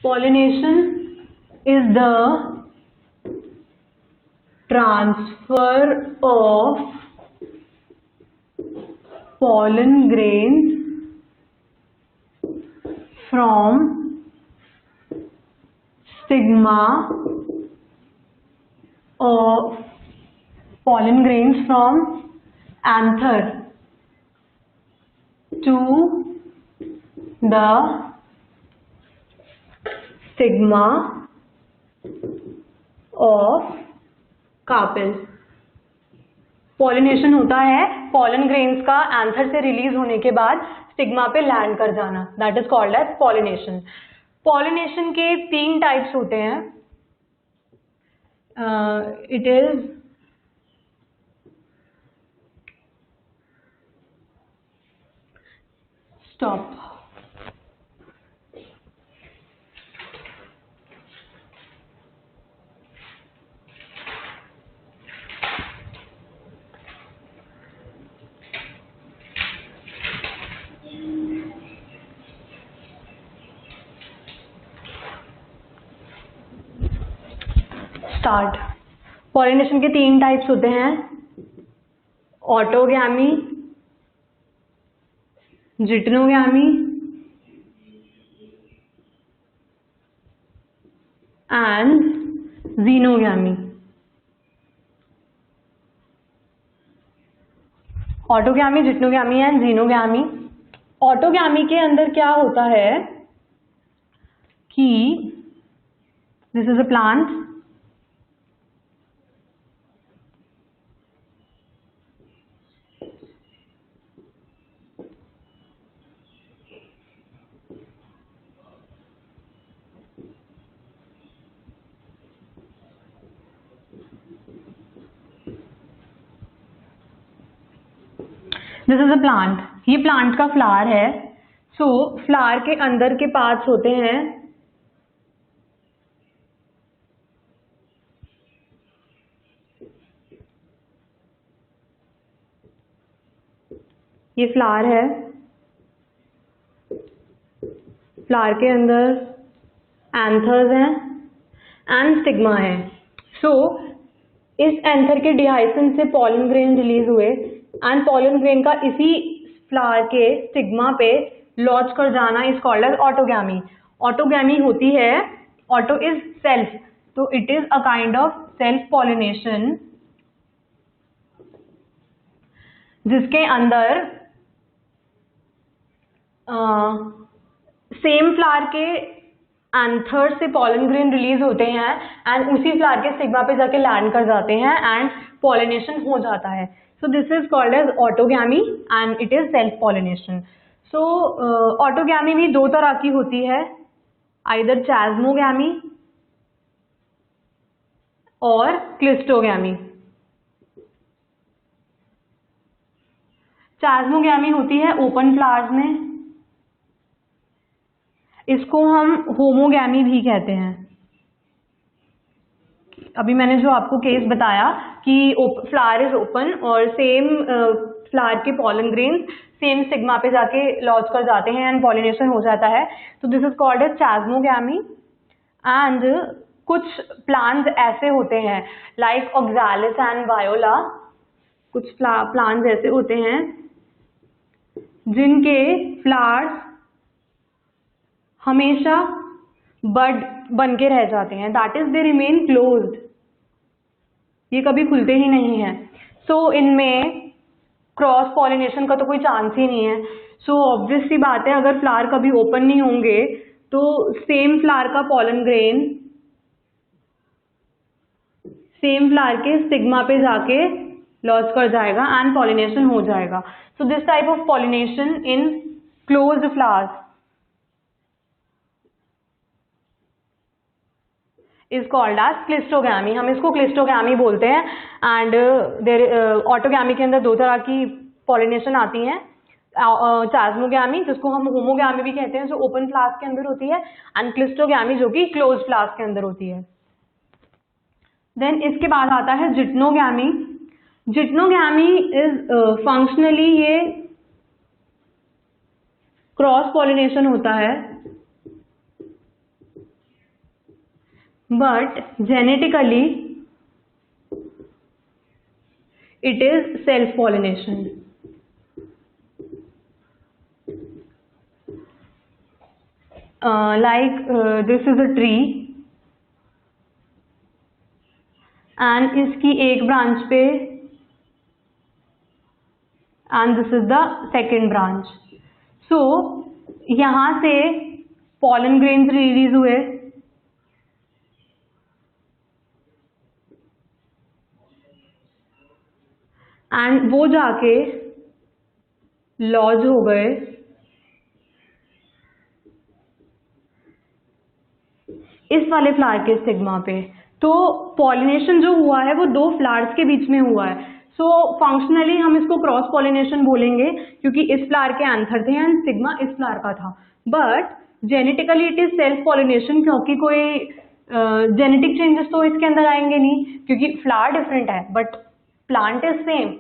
Pollination is the transfer of pollen grains from stigma of pollen grains from anther to the stigma of carpel. Pollination होता है pollen grains का anther से release होने के बाद stigma पे land कर जाना, that is called as pollination. Pollination के 3 टाइप्स होते हैं। It is stop start. Pollination के 3 टाइप्स होते हैं, autogamy, geitonogamy and xenogamy. Autogamy, geitonogamy and xenogamy. Autogamy के अंदर क्या होता है कि this is a plant, this is a plant, ये प्लांट का फ्लावर है। सो फ्लावर के अंदर के पार्ट्स होते हैं ये फ्लावर है, फ्लावर के अंदर एंथर्स हैं एंड स्टिग्मा है। सो इस एंथर के डिहाइसन से पॉलन ग्रेन रिलीज हुए एंड पॉलन ग्रेन का इसी फ्लावर के स्टिग्मा पे लॉन्च कर जाना is called as autogamy. Autogamy होती है, ऑटो इज सेल्फ, तो it is a kind of self pollination जिसके अंदर सेम फ्लावर के एंथर से पॉलन ग्रेन रिलीज होते हैं एंड उसी फ्लावर के स्टिग्मा पे जाके लैंड कर जाते हैं एंड पॉलिनेशन हो जाता है। So this is called as autogamy and it is self pollination. So autogamy भी 2 तरह की होती है, आइदर चैस्मोगैमी और क्लिस्टोगैमी। चैस्मोगैमी होती है ओपन फ्लावर्स में, इसको हम होमोगैमी भी कहते हैं। अभी मैंने जो आपको केस बताया कि फ्लावर इज ओपन और सेम फ्लावर के पॉलन ग्रेन्स सेम स्टिग्मा पे जाके लॉन्च कर जाते हैं एंड पॉलिनेशन हो जाता है, तो this is called as chasmogamy. And कुछ प्लांट्स ऐसे होते हैं लाइक ऑक्सैलिस एंड वायोला, कुछ प्लांट्स ऐसे होते हैं जिनके फ्लावर्स हमेशा बड बन के रह जाते हैं, that is they remain closed, ये कभी खुलते ही नहीं है। सो इनमें क्रॉस पॉलिनेशन का तो कोई चांस ही नहीं है। सो ऑब्वियस सी बात है, अगर फ्लावर कभी ओपन नहीं होंगे तो सेम फ्लावर का पॉलन ग्रेन सेम फ्लावर के स्टिग्मा पे जाके लॉन्च कर जाएगा एंड पॉलिनेशन हो जाएगा। So this type of pollination in closed flowers is called as cleistogamy. हम इसको क्लिस्टोगैमी बोलते हैं। एंड ऑटोगैमी के अंदर 2 तरह की पॉलिनेशन आती हैं, चैस्मोगैमी जिसको हम होमोगैमी भी कहते हैं जो ओपन फ्लावर्स के अंदर होती है, एंड क्लिस्टोगैमी जो कि क्लोज फ्लावर्स के अंदर होती है। देन इसके बाद आता है जिटनोगैमी। जिटनोगैमी इज फंक्शनली ये क्रॉस पॉलिनेशन होता है but genetically it is self pollination. This is a tree and इसकी एक ब्रांच पे and this is the second branch. So यहाँ से pollen grains रिलीज हुए एंड वो जाके लॉज हो गए इस वाले फ्लावर के स्टिग्मा पे। तो पॉलिनेशन जो हुआ है वो दो फ्लावर्स के बीच में हुआ है। सो फंक्शनली हम इसको क्रॉस पॉलिनेशन बोलेंगे क्योंकि इस फ्लावर के एंथर थे एंड स्टिग्मा इस फ्लावर का था। But genetically it is self pollination क्योंकि कोई जेनेटिक चेंजेस तो इसके अंदर आएंगे नहीं क्योंकि फ्लावर डिफरेंट है but plant is same.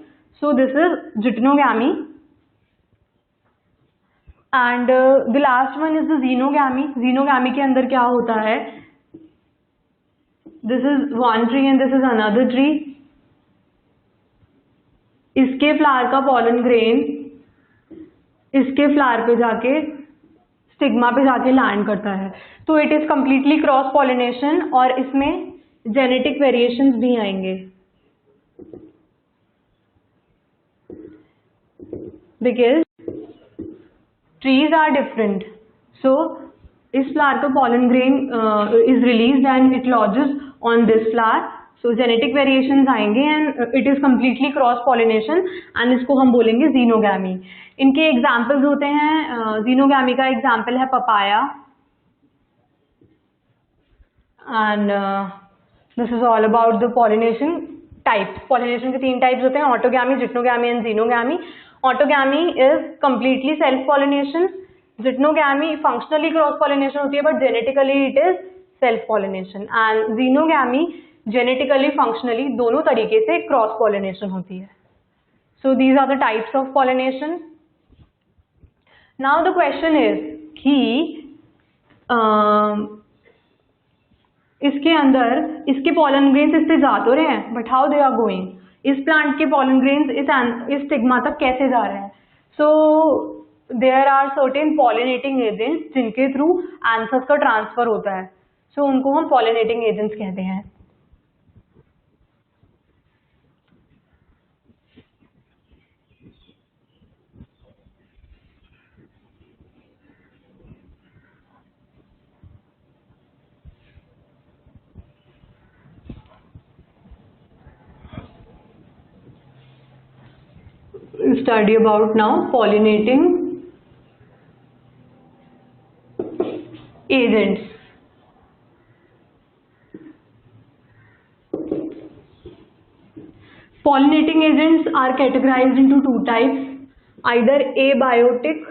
So this is geitonogamy and the last one is the xenogamy. Xenogamy के अंदर क्या होता है, this is one tree and this is another tree. इसके फ्लावर का पॉलन ग्रेन इसके फ्लावर पे जाके स्टिग्मा पे जाके लैंड करता है। तो it is completely cross pollination और इसमें जेनेटिक वेरिएशंस भी आएंगे because trees are different. So इस फ्लावर का pollen grain is released and it lodges on this flower. So genetic variations आएंगे and it is completely cross pollination and इसको हम बोलेंगे xenogamy. इनके examples होते हैं, xenogamy का example है papaya and this is all about the pollination types. Pollination के 3 types होते हैं, autogamy, geitonogamy and xenogamy. Autogamy is completely self pollination. Geitonogamy functionally cross pollination होती है but genetically it is self pollination and xenogamy genetically functionally दोनों तरीके से cross pollination होती है. So these are the types of pollination. Now the question is कि इसके अंदर इसके pollen grains इससे जा तो रहे हैं but how they are going? इस प्लांट के pollen grains इस स्टिग्मा तक कैसे जा रहे हैं? So there are certain pollinating agents जिनके थ्रू आंसर्स का ट्रांसफर होता है। So उनको हम pollinating agents कहते हैं। Study about now pollinating agents. Pollinating agents are categorized into 2 types, either abiotic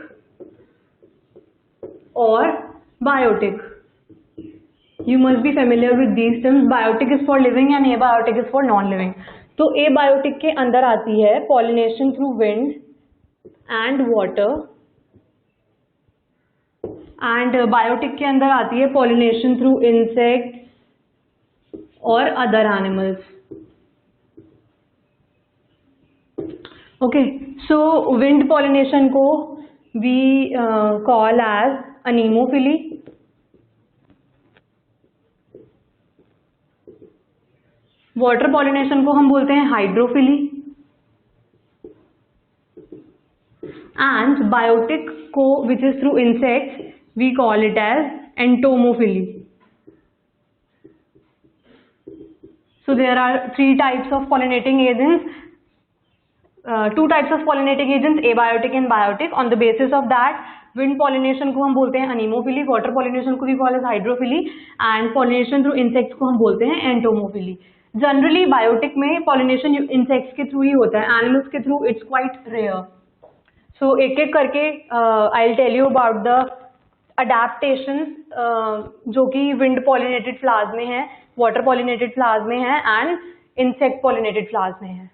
or biotic. You must be familiar with these terms. Biotic is for living and abiotic is for non-living. तो abiotic के अंदर आती है pollination through wind and water and biotic के अंदर आती है pollination through insects और other animals. Okay, so wind pollination को we call as anemophily. Water pollination को हम बोलते हैं हाइड्रोफिली एंड बायोटिक को which is through insects we call it as entomophily. So there are 3 types of pollinating agents, 2 types of pollinating agents, abiotic and biotic. On the basis of that wind pollination को हम बोलते हैं anemophily, water pollination को we call as hydrophily and pollination through insects को हम बोलते हैं entomophily. Generally biotic में पॉलिनेशन इंसेक्ट्स के थ्रू ही होता है, एनिमल्स के through its quite rare. So एक एक करके I will tell you about the adaptations जो कि विंड पॉलिनेटेड फ्लावर्स में है, वाटर पॉलिनेटेड फ्लावर्स में है एंड इंसेक्ट पॉलिनेटेड फ्लावर्स में है.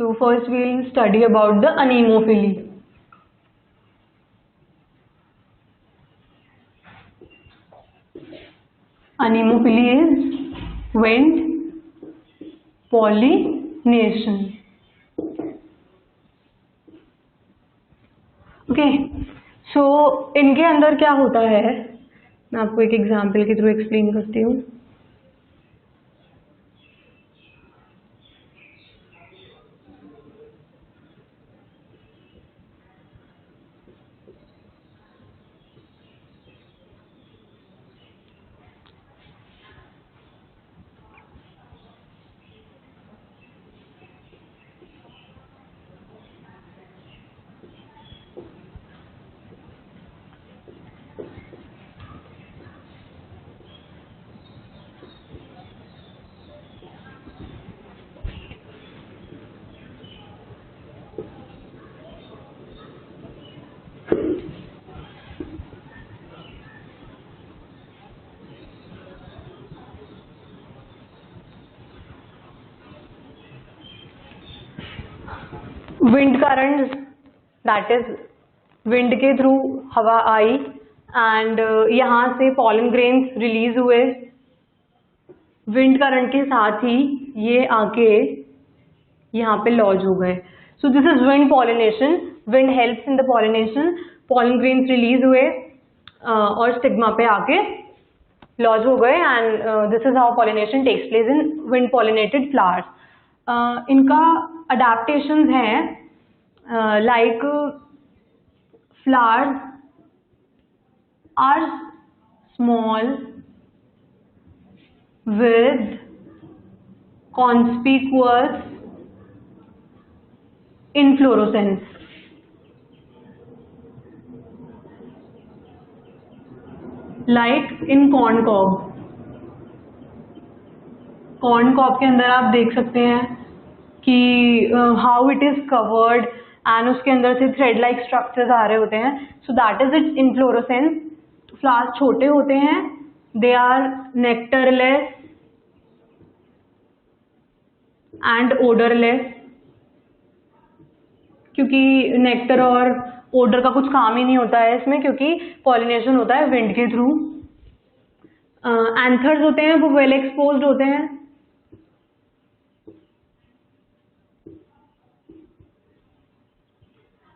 So first we'll study about the anemophily. Anemophily is wind pollination. Okay, so इनके अंदर क्या होता है, मैं आपको एक एग्जाम्पल के थ्रू एक्सप्लेन करती हूँ. Wind current, that is wind के थ्रू हवा आई एंड यहाँ से पॉलन ग्रेन्स रिलीज हुए. विंड करंट के साथ ही ये आके यहाँ पे लॉज हो गए. So this is wind pollination. Wind helps in the pollination. Pollen grains release हुए और स्टिग्मा पे आके लॉज हो गए and this is how pollination takes place in wind pollinated flowers. इनका अडेप्टेशंस हैं like flowers are small with conspicuous inflorescence. Like in corn cob. Corn cob के अंदर आप देख सकते हैं कि how it is covered and उसके अंदर से थ्रेड लाइक स्ट्रक्चर्स आ रहे होते हैं. So that is its inflorescence. Flowers छोटे होते हैं, they are nectarless and odourless, क्योंकि नेक्टर और ओडर का कुछ काम ही नहीं होता है इसमें, क्योंकि पॉलिनेशन होता है विंड के थ्रू. एंथर्स होते हैं वो वेल एक्सपोज्ड होते हैं.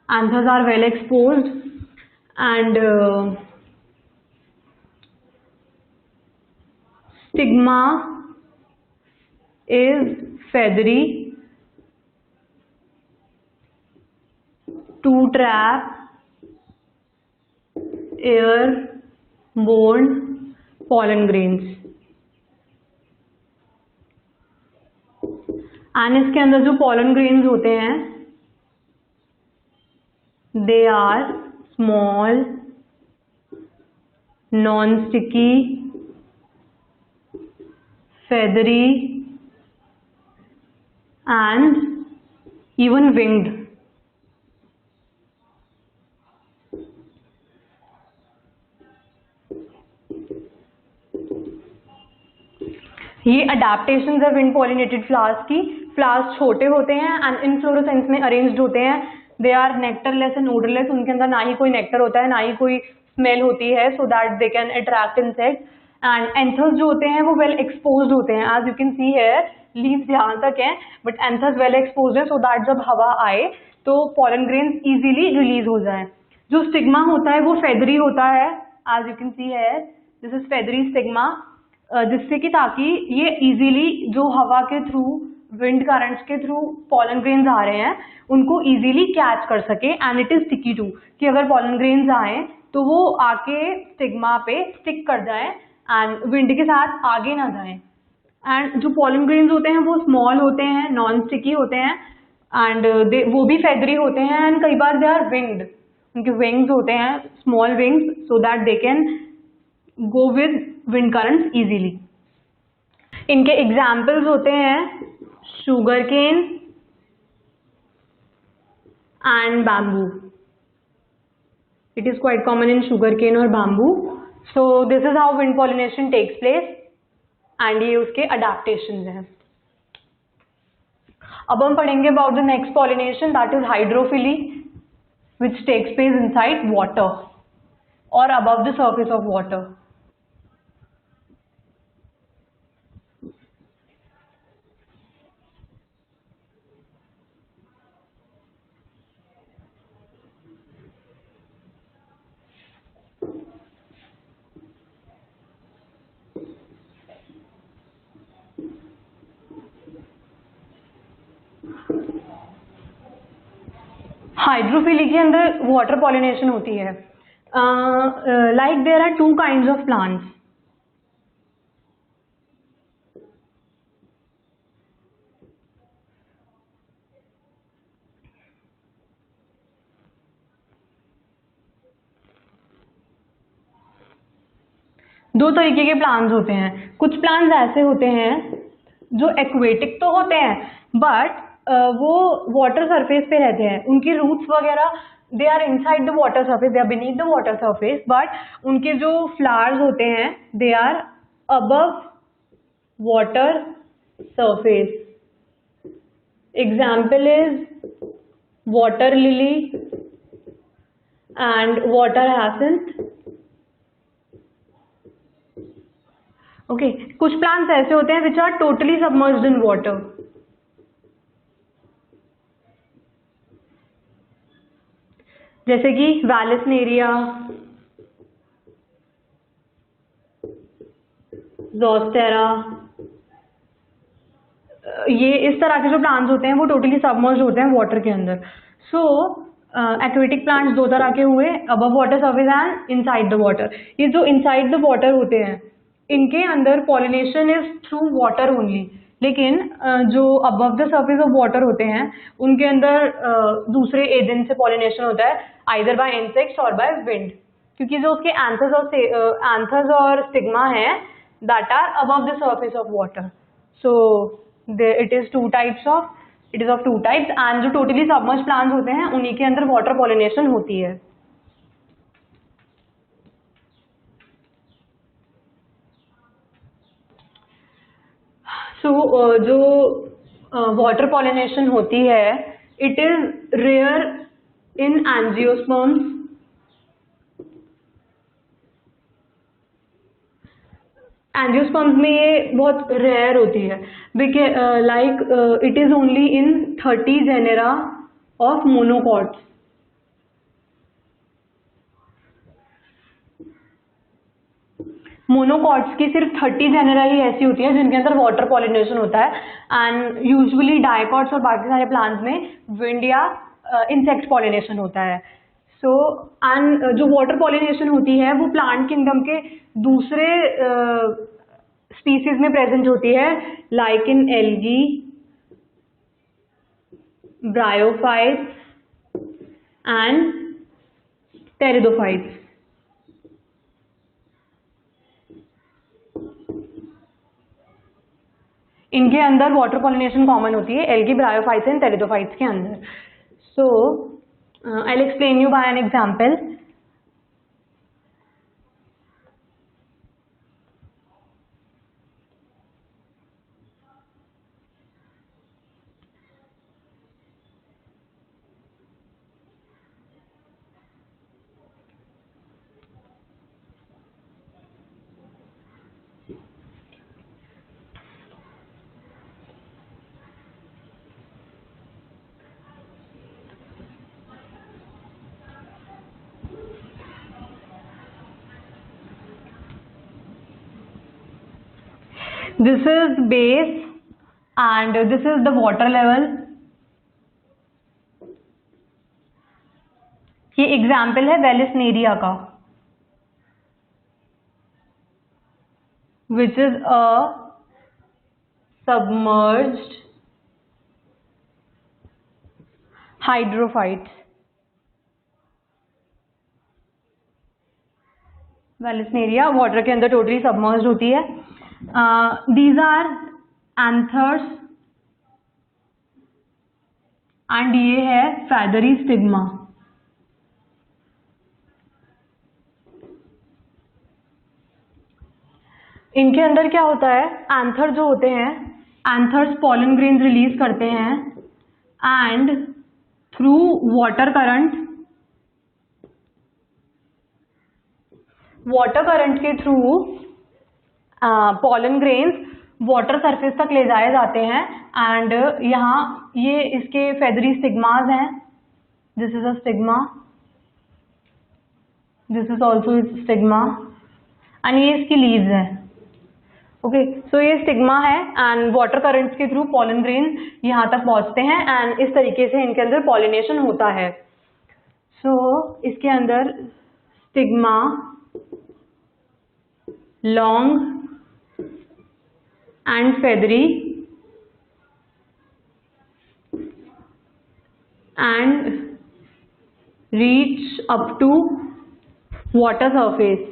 Anthers are well exposed and stigma is feathery to trap airborne pollen grains. and इसके अंदर जो pollen grains होते हैं they are small, non-sticky, feathery and even winged. ये अडेप्टेशंस है विंड पॉलिनेटेड फ्लावर्स की. फ्लावर्स छोटे होते हैं एंड इनफ्लोरोसेंस में अरेंज्ड होते हैं. They are nectarless and odourless. उनके अंदर ना ही कोई नेक्टर होता है, ना ही कोई स्मेल होती है, सो that they can attract insect. And anthers जो होते हैं वो वेल एक्सपोज्ड होते हैं. एज यू कैन सी है लीव्स यहाँ तक हैं, बट एंथर्स वेल एक्सपोज्ड है सो दैट जब हवा आए तो पॉलन ग्रेन्स इजीली रिलीज हो जाए. जो स्टिग्मा होता है वो फेदरी होता है. एज यू कैन सी है दिस इज फेदरी स्टिग्मा, जिससे कि ताकि ये इजीली जो हवा के थ्रू विंड करंट्स के थ्रू पॉलन ग्रेन्स आ रहे हैं उनको इजीली कैच कर सके. And it is sticky too, कि अगर पॉलन ग्रेन्स आए तो वो आके स्टिग्मा पे स्टिक कर जाए एंड विंड के साथ आगे ना जाए. एंड जो पॉलन ग्रेन्स होते हैं वो स्मॉल होते हैं, नॉन स्टिकी होते हैं एंड वो भी फेदरी होते हैं एंड कई बार दे आर विंग्ड. उनके विंग्स होते हैं, small wings, so that they can go with wind currents easily. इनके एग्जाम्पल्स होते हैं sugar cane and bamboo. It is quite common in sugarcane और bamboo. So this is how wind pollination takes place and ये उसके adaptations हैं. अब हम पढ़ेंगे about the next pollination, that is hydrophily, which takes place inside water और above the surface of water. Hydrophily के अंदर वाटर पॉलिनेशन होती है. Like there are two kinds of plants. दो तरीके के प्लांट्स होते हैं. कुछ प्लांट्स ऐसे होते हैं जो एक्वेटिक तो होते हैं बट वो वाटर सरफेस पे रहते हैं. उनकी रूट्स वगैरह they are inside the water surface, they are beneath the water surface, but उनके जो फ्लावर्स होते हैं they are above water surface. Example is water lily and water hyacinth. Okay, कुछ प्लांट्स ऐसे होते हैं which are totally submerged in water. जैसे कि वैलिसनेरिया, ज़ोस्टेरा, ये इस तरह के जो प्लांट्स होते हैं वो टोटली सबमर्ज्ड होते हैं वाटर के अंदर. सो एक्वेटिक प्लांट्स दो तरह के हुए, above water surface and inside the water. ये जो इनसाइड द वाटर होते हैं इनके अंदर pollination is through water only, लेकिन जो above the surface of water होते हैं उनके अंदर दूसरे एजेंट से पॉलिनेशन होता है, आइदर बाय इंसेक्ट्स और बाय विंड, क्योंकि जो उसके एंथर्स और स्टिग्मा है that are above the surface of water. So it is of two types and जो टोटली सबमर्ज्ड प्लांट्स होते हैं उन्हीं के अंदर वाटर पॉलिनेशन होती है. सो जो वाटर पॉलिनेशन होती है it is rare in angiosperms. Angiosperms में ये बहुत रेयर होती है like it is only in 30 genera of monocots. Monocots की सिर्फ 30 जेनेरा ही ऐसी होती है जिनके अंदर वाटर पॉलिनेशन होता है एंड यूजुअली डायकॉट्स और बाकी सारे प्लांट्स में विंड या इंसेक्ट पॉलिनेशन होता है. सो एंड जो वाटर पॉलिनेशन होती है वो प्लांट किंगडम के दूसरे स्पीसीज में प्रेजेंट होती है, like in algae, bryophytes and pteridophytes. इनके अंदर वाटर पॉलिनेशन कॉमन होती है, एल्गी, ब्रायोफाइट्स एंड टेरिडोफाइट्स के अंदर. So I will explain you by an example. This is base and this is the water level. ये example है Vallisneria का, which is a submerged hydrophyte. Vallisneria water के अंदर totally submerged होती है. These are anthers and ये है feathery stigma. इनके अंदर क्या होता है, एंथर जो होते हैं, एंथर्स पॉलन ग्रेन्स रिलीज करते हैं and through water current के through pollen grains water surface तक ले जाए जाते हैं एंड यहाँ ये इसके फेदरी स्टिग्मास हैं. This is a stigma, this is also stigma and ये इसकी लीव्स हैं. ओके, सो ये स्टिग्मा है एंड वाटर करंट्स के थ्रू पॉलन ग्रेन्स यहाँ तक पहुँचते हैं एंड इस तरीके से इनके अंदर पॉलिनेशन होता है. सो इसके अंदर stigma, long and feathery and reach up to water surface.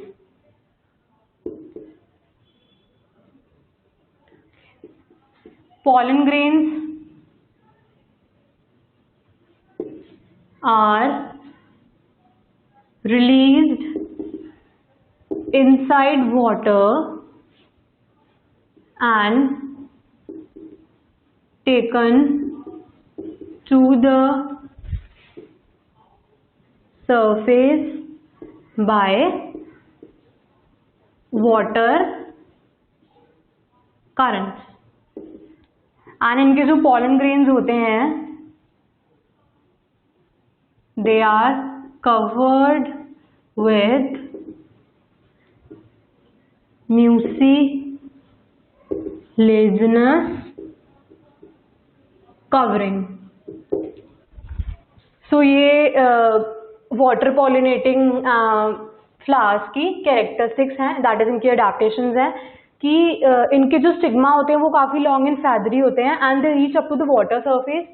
Pollen grains are released inside water and taken to the surface by water currents. and इनके जो pollen grains होते हैं they are covered with mucilaginous covering. सो ये water pollinating flowers की characteristics हैं, that is इनकी adaptations हैं कि इनके जो स्टिग्मा होते हैं वो काफ़ी लॉन्ग एंड फैदरी होते हैं and they reach up to the water surface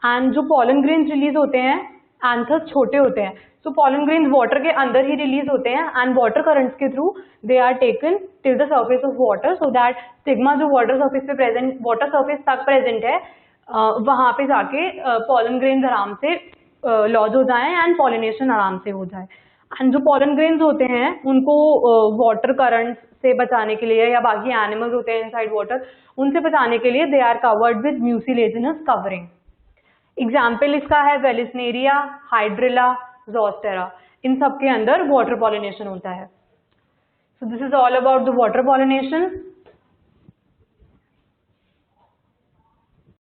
and जो पॉलन ग्रेन्स रिलीज होते हैं एंथर्स छोटे होते हैं. सो पॉलन ग्रेन्स वाटर के अंदर ही रिलीज होते हैं एंड वाटर करंट्स के through they are taken till the surface of water so that stigma जो वाटर सरफेस पे प्रेजेंट, वाटर सरफेस तक प्रेजेंट है, वहाँ पे जाके पॉलन ग्रेन्स आराम से लॉज हो जाएं एंड पॉलिनेशन आराम से हो जाए. एंड जो पॉलन ग्रेन्स होते हैं उनको वाटर करंट्स से बचाने के लिए या बाकी एनिमल्स होते हैं इनसाइड वाटर उनसे बचाने के लिए they are covered with mucilaginous covering. Example इसका है वेलिस्नेरिया, हाइड्रिला, ज़ोस्टेरा. इन सब के अंदर वाटर पॉलिनेशन होता है. So this is all about the water pollination.